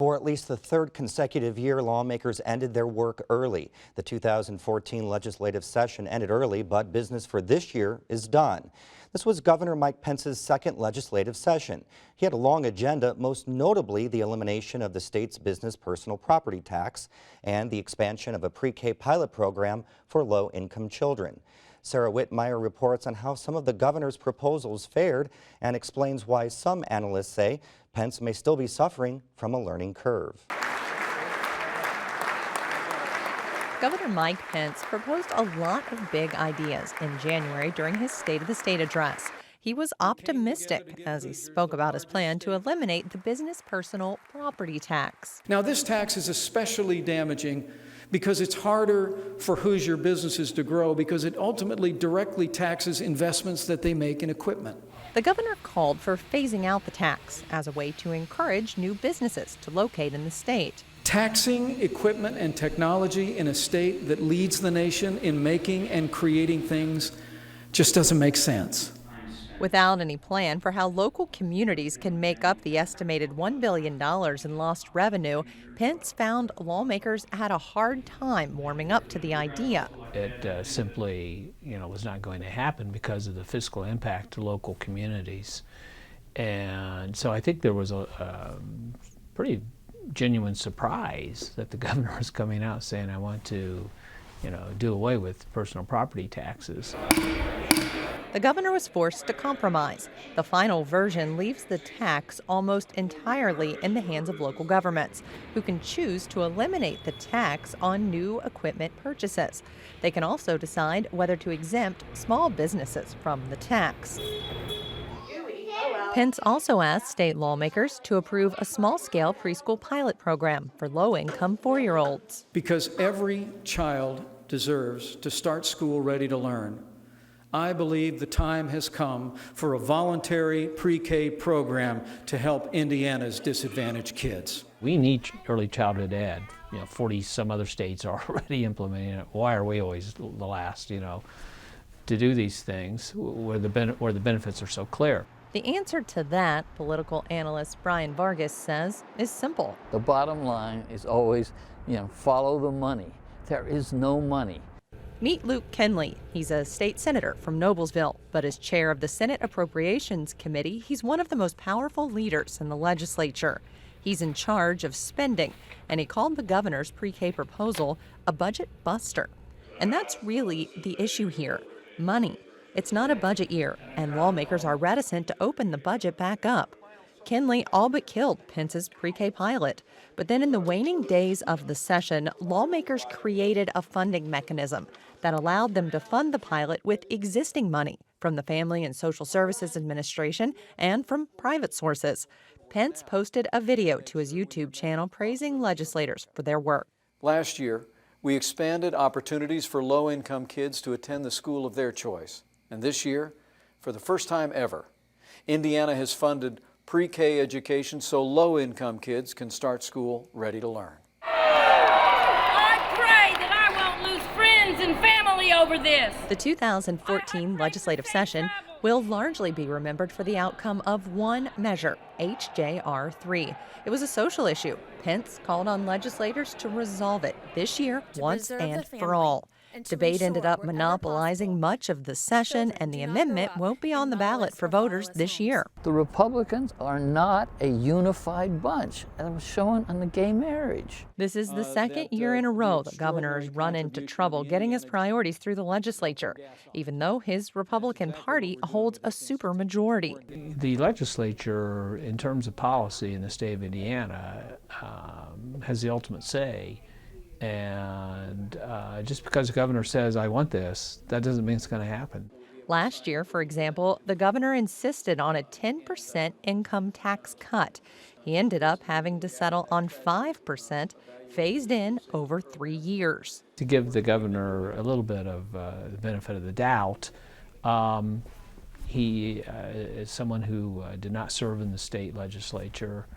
For at least the third consecutive year, lawmakers ended their work early. The 2014 legislative session ended early, but business for this year is done. This was Governor Mike Pence's second legislative session. He had a long agenda, most notably the elimination of the state's business personal property tax and the expansion of a pre-K pilot program for low-income children. Sarah Whitmire reports on how some of the governor's proposals fared and explains why some analysts say Pence may still be suffering from a learning curve. Governor Mike Pence proposed a lot of big ideas in January during his State of the State address. He was optimistic as he spoke about his plan to eliminate the business personal property tax. Now, this tax is especially damaging because it's harder for Hoosier businesses to grow because it ultimately directly taxes investments that they make in equipment. The governor called for phasing out the tax as a way to encourage new businesses to locate in the state. Taxing equipment and technology in a state that leads the nation in making and creating things just doesn't make sense. Without any plan for how local communities can make up the estimated $1 billion in lost revenue, Pence found lawmakers had a hard time warming up to the idea. It simply, was not going to happen because of the fiscal impact to local communities. And so I think there was a pretty genuine surprise that the governor was coming out saying, I want to, do away with personal property taxes. The governor was forced to compromise. The final version leaves the tax almost entirely in the hands of local governments, who can choose to eliminate the tax on new equipment purchases. They can also decide whether to exempt small businesses from the tax. Pence also asked state lawmakers to approve a small-scale preschool pilot program for low-income 4-year-olds. Because every child deserves to start school ready to learn, I believe the time has come for a voluntary pre-K program to help Indiana's disadvantaged kids. We need early childhood ed. 40 some other states are already implementing it. Why are we always the last, to do these things where the benefits are so clear? The answer to that, political analyst Brian Vargas says, is simple. The bottom line is always, follow the money. There is no money. Meet Luke Kenley. He's a state senator from Noblesville, but as chair of the Senate Appropriations Committee, he's one of the most powerful leaders in the legislature. He's in charge of spending, and he called the governor's pre-K proposal a budget buster. And that's really the issue here, money. It's not a budget year, and lawmakers are reticent to open the budget back up. Kenley all but killed Pence's pre-K pilot. But then in the waning days of the session, lawmakers created a funding mechanism that allowed them to fund the pilot with existing money from the Family and Social Services Administration and from private sources. Pence posted a video to his YouTube channel praising legislators for their work. Last year, we expanded opportunities for low-income kids to attend the school of their choice. And this year, for the first time ever, Indiana has funded pre-K education so low-income kids can start school ready to learn. I pray that I won't lose friends and family over this. The 2014 legislative session will largely be remembered for the outcome of one measure, HJR 3. It was a social issue. Pence called on legislators to resolve it this year once and for all. Debate ended up monopolizing much of the session, and the amendment won't be on the ballot for voters this year. The Republicans are not a unified bunch, as was shown on the gay marriage. This is the second year in a row the governor has run into trouble getting his priorities through the legislature, even though his Republican Party holds a supermajority. The legislature, in terms of policy in the state of Indiana, has the ultimate say. And just because the governor says, I want this, that doesn't mean it's going to happen. Last year, for example, the governor insisted on a 10% income tax cut. He ended up having to settle on 5%, phased in over 3 years. To give the governor a little bit of the benefit of the doubt, he is someone who did not serve in the state legislature,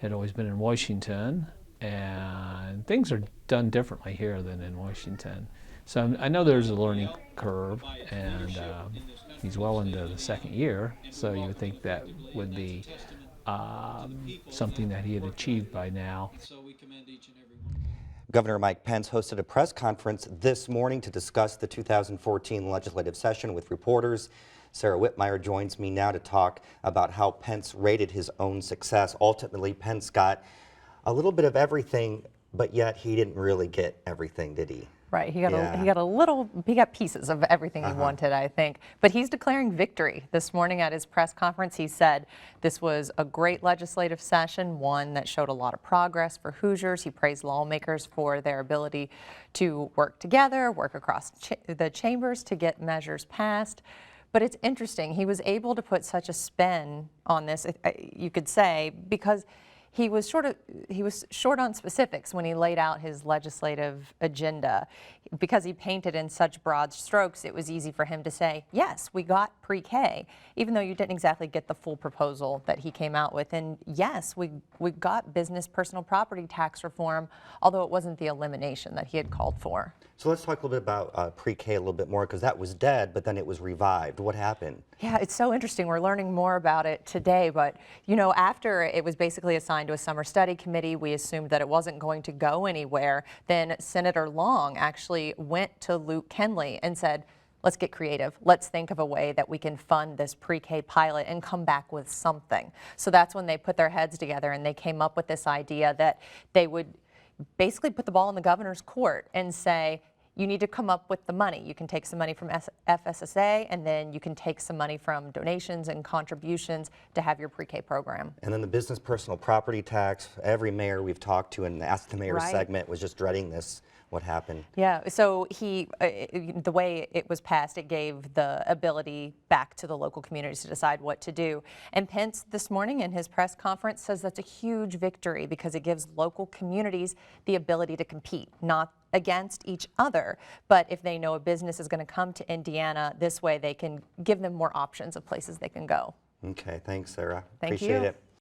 had always been in Washington, and things are done differently here than in Washington. So I know there's a learning curve, and he's well into the second year, so you would think that would be something that he had achieved by now. Governor Mike Pence hosted a press conference this morning to discuss the 2014 legislative session with reporters. Sarah Whitmire joins me now to talk about how Pence rated his own success. Ultimately, Pence got a little bit of everything, but yet he didn't really get everything, did he? Right, he got pieces of everything he wanted, I think. But he's declaring victory. This morning at his press conference, he said this was a great legislative session, one that showed a lot of progress for Hoosiers. He praised lawmakers for their ability to work together, work across the chambers to get measures passed. But it's interesting, he was able to put such a spin on this, you could say, because he was short on specifics when he laid out his legislative agenda. Because he painted in such broad strokes, it was easy for him to say, yes, we got pre-K, even though you didn't exactly get the full proposal that he came out with. And yes, we got business personal property tax reform, although it wasn't the elimination that he had called for. So let's talk a little bit about pre-K a little bit more, because that was dead, but then it was revived. What happened? Yeah, it's so interesting. We're learning more about it today, but you know, after it was basically assigned to a summer study committee, we assumed that it wasn't going to go anywhere. Then Senator Long actually went to Luke Kenley and said, let's get creative. Let's think of a way that we can fund this pre-K pilot and come back with something. So that's when they put their heads together and they came up with this idea that they would basically put the ball in the governor's court and say, you need to come up with the money. You can take some money from FSSA, and then you can take some money from donations and contributions to have your pre-K program. And then the business personal property tax, every mayor we've talked to and Ask the Mayor segment was just dreading this. What happened? Yeah, so the way it was passed, it gave the ability back to the local communities to decide what to do. And Pence this morning in his press conference says that's a huge victory because it gives local communities the ability to compete, not against each other, but if they know a business is going to come to Indiana, this way they can give them more options of places they can go. Okay, thanks, Sarah. Thank Appreciate you. it.